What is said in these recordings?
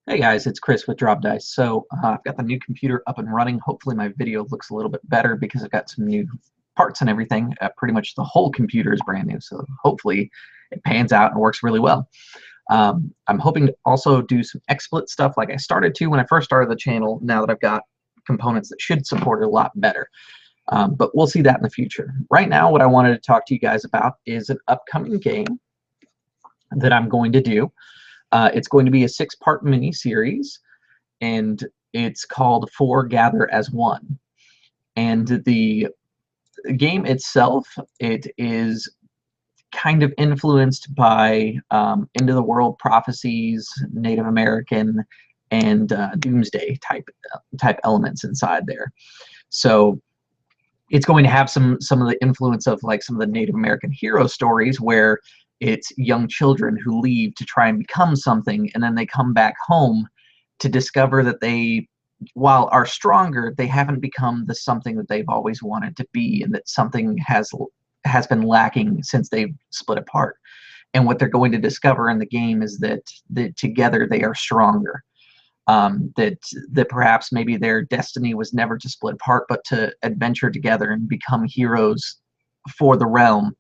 Hey guys, it's Chris with Drop Dice. I've got the new computer up and running. Hopefully my video looks a little bit better because I've got some new parts and everything. Pretty much the whole computer is brand new, so hopefully it pans out and works really well. I'm hoping to also do some XSplit stuff like I started to when I first started the channel, now that I've got components that should support it a lot better. But we'll see that in the future. Right now, what I wanted to talk to you guys about is an upcoming game that I'm going to do. It's going to be a 6-part mini-series, and it's called Four Gather as One. And the game itself, it is kind of influenced by End of the World prophecies, Native American, and Doomsday type elements inside there. So it's going to have some of the influence of like some of the Native American hero stories where it's young children who leave to try and become something, and then they come back home to discover that they, while are stronger, they haven't become the something that they've always wanted to be, and that something has been lacking since they've split apart. And what they're going to discover in the game is that together they are stronger. That perhaps maybe their destiny was never to split apart, but to adventure together and become heroes for the realm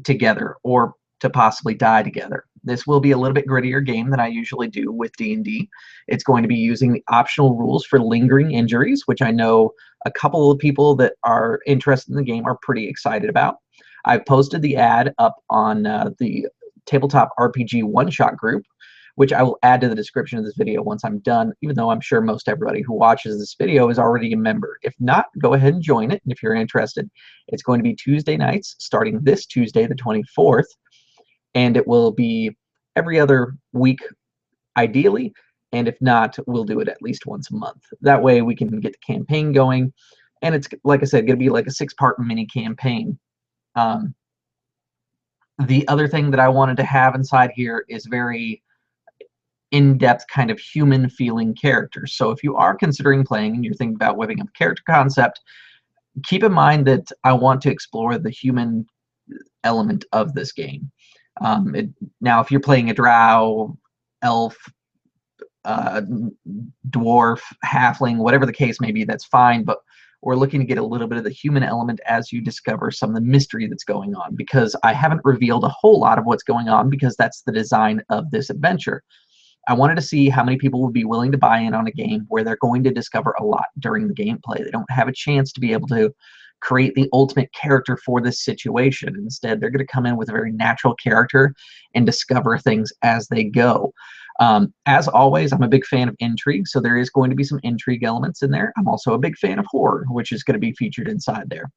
together, or to possibly die together. This will be a little bit grittier game than I usually do with D&D. It's going to be using the optional rules for lingering injuries, which I know a couple of people that are interested in the game are pretty excited about. I've posted the ad up on the Tabletop RPG one-shot group, which I will add to the description of this video once I'm done, even though I'm sure most everybody who watches this video is already a member. If not, go ahead and join it if you're interested. It's going to be Tuesday nights, starting this Tuesday, the 24th, and it will be every other week, ideally, and if not, we'll do it at least once a month. That way we can get the campaign going, and it's, like I said, going to be like a 6-part mini campaign. The other thing that I wanted to have inside here is very in-depth kind of human feeling characters. So if you are considering playing and you're thinking about whipping up a character concept, keep in mind that I want to explore the human element of this game. Now, if you're playing a drow, elf, dwarf, halfling, whatever the case may be, that's fine, but we're looking to get a little bit of the human element as you discover some of the mystery that's going on, because I haven't revealed a whole lot of what's going on, because that's the design of this adventure. I wanted to see how many people would be willing to buy in on a game where they're going to discover a lot during the gameplay. They don't have a chance to be able to create the ultimate character for this situation. Instead, they're going to come in with a very natural character and discover things as they go. As always, I'm a big fan of intrigue, so there is going to be some intrigue elements in there. I'm also a big fan of horror, which is going to be featured inside there.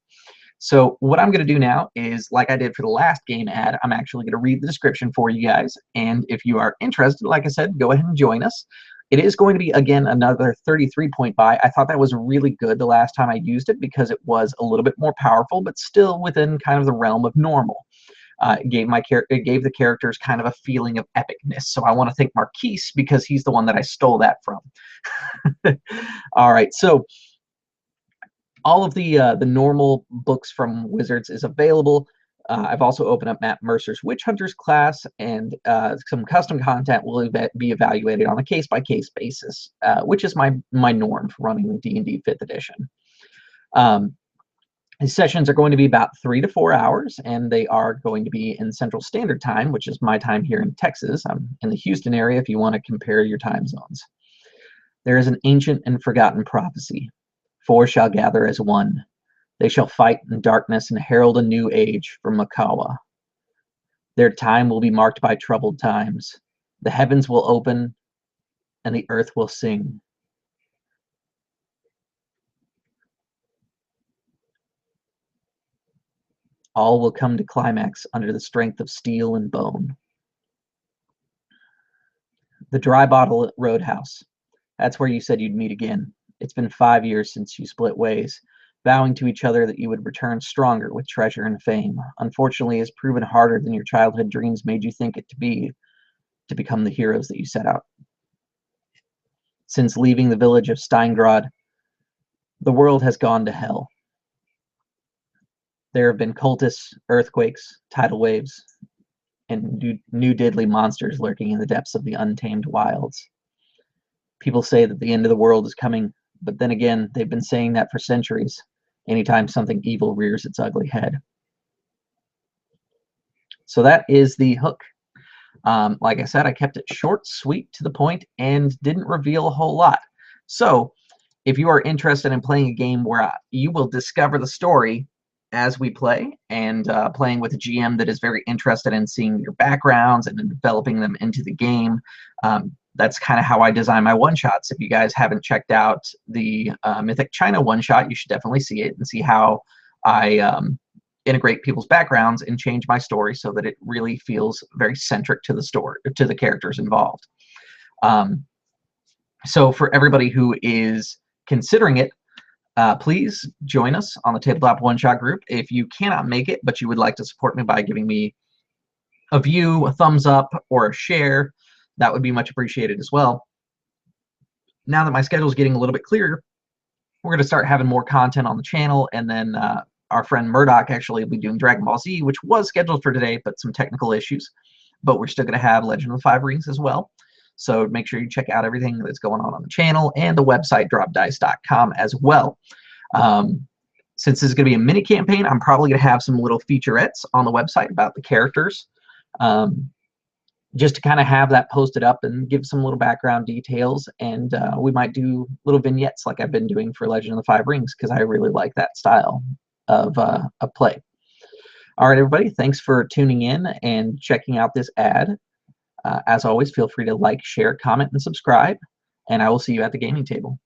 So what I'm going to do now is, like I did for the last game ad, I'm actually going to read the description for you guys. And if you are interested, like I said, go ahead and join us. It is going to be, again, another 33-point buy. I thought that was really good the last time I used it because it was a little bit more powerful, but still within kind of the realm of normal. It gave the characters kind of a feeling of epicness. So I want to thank Marquise because he's the one that I stole that from. All right, so all of the normal books from Wizards is available. I've also opened up Matt Mercer's Witch Hunters class, and some custom content will be evaluated on a case-by-case basis, which is my norm for running D&D 5th edition. These sessions are going to be about 3 to 4 hours, and they are going to be in Central Standard Time, which is my time here in Texas. I'm in the Houston area if you want to compare your time zones. There is an ancient and forgotten prophecy. 4 shall gather as one. They shall fight in darkness and herald a new age from Makowa. Their time will be marked by troubled times. The heavens will open, and the earth will sing. All will come to climax under the strength of steel and bone. The Dry Bottle Roadhouse. That's where you said you'd meet again. It's been 5 years since you split ways, vowing to each other that you would return stronger with treasure and fame. Unfortunately, it's proven harder than your childhood dreams made you think it to become the heroes that you set out. Since leaving the village of Steingrad, the world has gone to hell. There have been cultists, earthquakes, tidal waves, and new deadly monsters lurking in the depths of the untamed wilds. people say that the end of the world is coming, but then again, they've been saying that for centuries, anytime something evil rears its ugly head. So that is the hook. Like I said, I kept it short, sweet, to the point, and didn't reveal a whole lot. So if you are interested in playing a game where you will discover the story as we play, and playing with a GM that is very interested in seeing your backgrounds and developing them into the game, that's kind of how I design my one-shots. If you guys haven't checked out the Mythic China one-shot, you should definitely see it and see how I integrate people's backgrounds and change my story so that it really feels very centric to the story, to the characters involved. So for everybody who is considering it, please join us on the Tabletop One-Shot group. If you cannot make it, but you would like to support me by giving me a view, a thumbs up, or a share, that would be much appreciated as well. Now that my schedule is getting a little bit clearer, we're going to start having more content on the channel, and then our friend Murdoch actually will be doing Dragon Ball Z, which was scheduled for today, but some technical issues. But we're still going to have Legend of the Five Rings as well. So make sure you check out everything that's going on the channel and the website dropdice.com as well. Since this is going to be a mini campaign, I'm probably going to have some little featurettes on the website about the characters, just to kind of have that posted up and give some little background details. And we might do little vignettes like I've been doing for Legend of the Five Rings, because I really like that style of play. All right, everybody, thanks for tuning in and checking out this ad. As always, feel free to like, share, comment, and subscribe, and I will see you at the gaming table.